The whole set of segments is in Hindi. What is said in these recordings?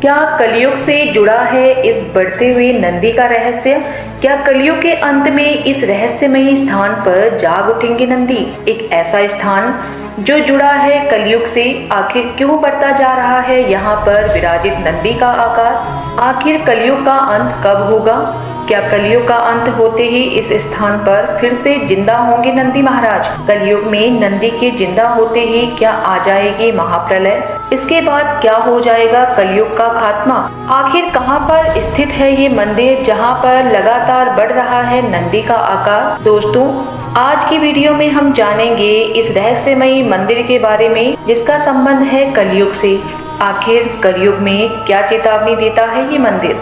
क्या कलयुग से जुड़ा है इस बढ़ते हुए नंदी का रहस्य? क्या कलयुग के अंत में इस रहस्यमयी स्थान पर जाग उठेंगे नंदी? एक ऐसा स्थान जो जुड़ा है कलयुग से, आखिर क्यों बढ़ता जा रहा है यहाँ पर विराजित नंदी का आकार? आखिर कलयुग का अंत कब होगा? क्या कलयुग का अंत होते ही इस स्थान पर फिर से जिंदा होंगे नंदी महाराज? कलयुग में नंदी के जिंदा होते ही क्या आ जाएगी महाप्रलय? इसके बाद क्या हो जाएगा कलयुग का खात्मा? आखिर कहाँ पर स्थित है ये मंदिर जहाँ पर लगातार बढ़ रहा है नंदी का आकार? दोस्तों, आज की वीडियो में हम जानेंगे इस रहस्यमयी मंदिर के बारे में जिसका संबंध है कलयुग से। आखिर कलयुग में क्या चेतावनी देता है ये मंदिर?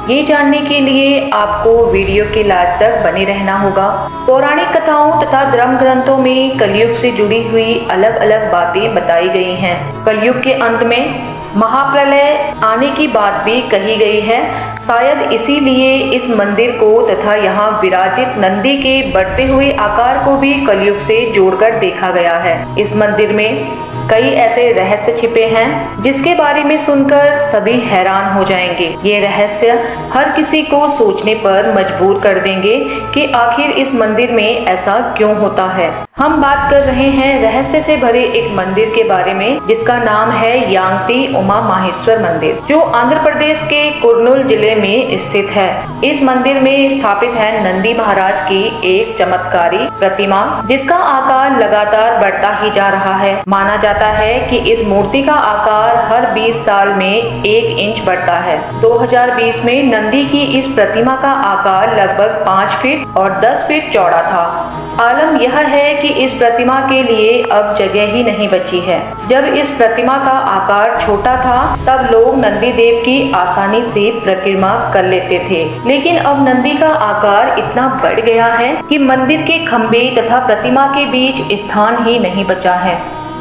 ये जानने के लिए आपको वीडियो के लास्ट तक बने रहना होगा। पौराणिक कथाओं तथा धर्म ग्रंथों में कलयुग से जुड़ी हुई अलग अलग बातें बताई गई हैं। कलयुग के अंत में महाप्रलय आने की बात भी कही गई है। शायद इसीलिए इस मंदिर को तथा यहाँ विराजित नंदी के बढ़ते हुए आकार को भी कलयुग से जोड़कर देखा गया है। इस मंदिर में कई ऐसे रहस्य छिपे हैं जिसके बारे में सुनकर सभी हैरान हो जाएंगे। ये रहस्य हर किसी को सोचने पर मजबूर कर देंगे कि आखिर इस मंदिर में ऐसा क्यों होता है। हम बात कर रहे हैं रहस्य से भरे एक मंदिर के बारे में जिसका नाम है यांगती उमा माहेश्वर मंदिर, जो आंध्र प्रदेश के कुर्नूल जिले में स्थित है। इस मंदिर में स्थापित है नंदी महाराज की एक चमत्कारी प्रतिमा जिसका आकार लगातार बढ़ता ही जा रहा है। माना जाता है कि इस मूर्ति का आकार हर 20 साल में 1 इंच बढ़ता है। 2020 में नंदी की इस प्रतिमा का आकार लगभग 5 फीट और 10 फीट चौड़ा था। आलम यह है कि इस प्रतिमा के लिए अब जगह ही नहीं बची है। जब इस प्रतिमा का आकार छोटा था तब लोग नंदी देव की आसानी से परिक्रमा कर लेते थे, लेकिन अब नंदी का आकार इतना बढ़ गया है कि मंदिर के खंभे तथा प्रतिमा के बीच स्थान ही नहीं बचा है।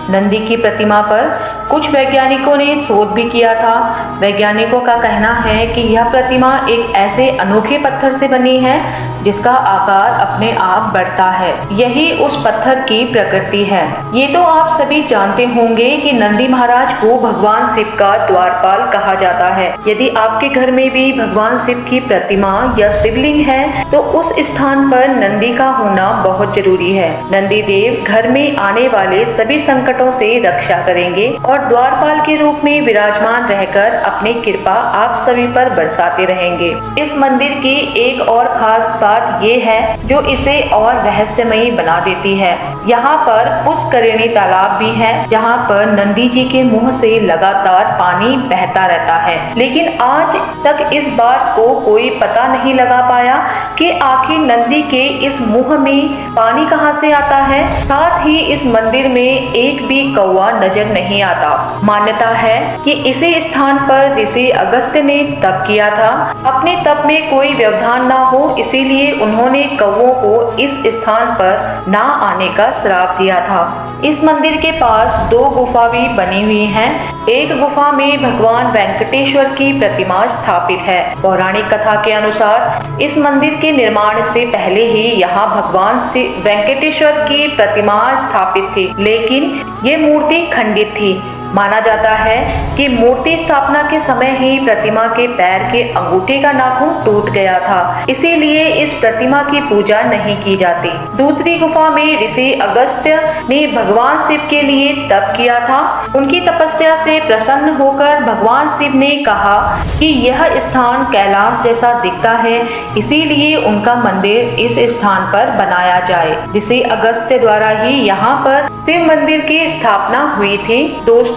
नंदी की प्रतिमा पर कुछ वैज्ञानिकों ने शोध भी किया था। वैज्ञानिकों का कहना है कि यह प्रतिमा एक ऐसे अनोखे पत्थर से बनी है जिसका आकार अपने आप बढ़ता है। यही उस पत्थर की प्रकृति है। ये तो आप सभी जानते होंगे कि नंदी महाराज को भगवान शिव का द्वारपाल कहा जाता है। यदि आपके घर में भी भगवान शिव की प्रतिमा या शिवलिंग है तो उस स्थान पर नंदी का होना बहुत जरूरी है। नंदी देव घर में आने वाले सभी संकटों से रक्षा करेंगे और द्वारपाल के रूप में विराजमान रहकर अपनी कृपा आप सभी पर बरसाते रहेंगे। इस मंदिर की एक और खास बात ये है जो इसे और रहस्यमयी बना देती है। यहाँ पर पुष्करिणी तालाब भी है जहाँ पर नंदी जी के मुंह से लगातार पानी बहता रहता है, लेकिन आज तक इस बात को कोई पता नहीं लगा पाया कि आखिर नंदी के इस मुंह में पानी कहाँ से आता है। साथ ही इस मंदिर में एक भी कौवा नजर नहीं आता। मान्यता है कि इसी स्थान पर ऋषि अगस्त्य ने तप किया था। अपने तप में कोई व्यवधान ना हो इसीलिए उन्होंने कौवों को इस स्थान पर ना आने का श्राप दिया था। इस मंदिर के पास 2 गुफा भी बनी हुई हैं। एक गुफा में भगवान वेंकटेश्वर की प्रतिमा स्थापित है। पौराणिक कथा के अनुसार इस मंदिर के निर्माण से पहले ही यहाँ भगवान वेंकटेश्वर की प्रतिमा स्थापित थी, लेकिन ये मूर्ति खंडित थी। माना जाता है कि मूर्ति स्थापना के समय ही प्रतिमा के पैर के अंगूठे का नाखून टूट गया था, इसीलिए इस प्रतिमा की पूजा नहीं की जाती। दूसरी गुफा में ऋषि अगस्त्य ने भगवान शिव के लिए तप किया था। उनकी तपस्या से प्रसन्न होकर भगवान शिव ने कहा कि यह स्थान कैलाश जैसा दिखता है, इसीलिए उनका मंदिर इस स्थान पर बनाया जाए। ऋषि अगस्त्य द्वारा ही यहाँ पर शिव मंदिर की स्थापना हुई थी। दोस्तों,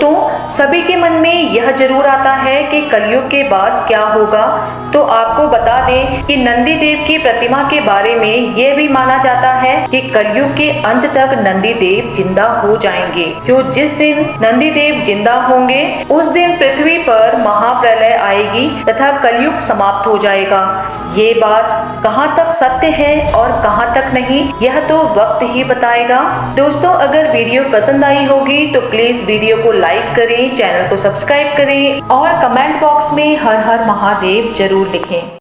सभी के मन में यह जरूर आता है कि कलयुग के बाद क्या होगा। तो आपको बता दें कि नंदी देव की प्रतिमा के बारे में यह भी माना जाता है कि कलयुग के अंत तक नंदी देव जिंदा हो जाएंगे। जो जिस दिन नंदी देव जिंदा होंगे उस दिन पृथ्वी पर महाप्रलय आएगी तथा कलयुग समाप्त हो जाएगा। ये बात कहाँ तक सत्य है और कहाँ तक नहीं, यह तो वक्त ही बताएगा। दोस्तों, अगर वीडियो पसंद आई होगी तो प्लीज वीडियो को लाइक करें, चैनल को सब्सक्राइब करें और कमेंट बॉक्स में हर हर महादेव जरूर लिखें।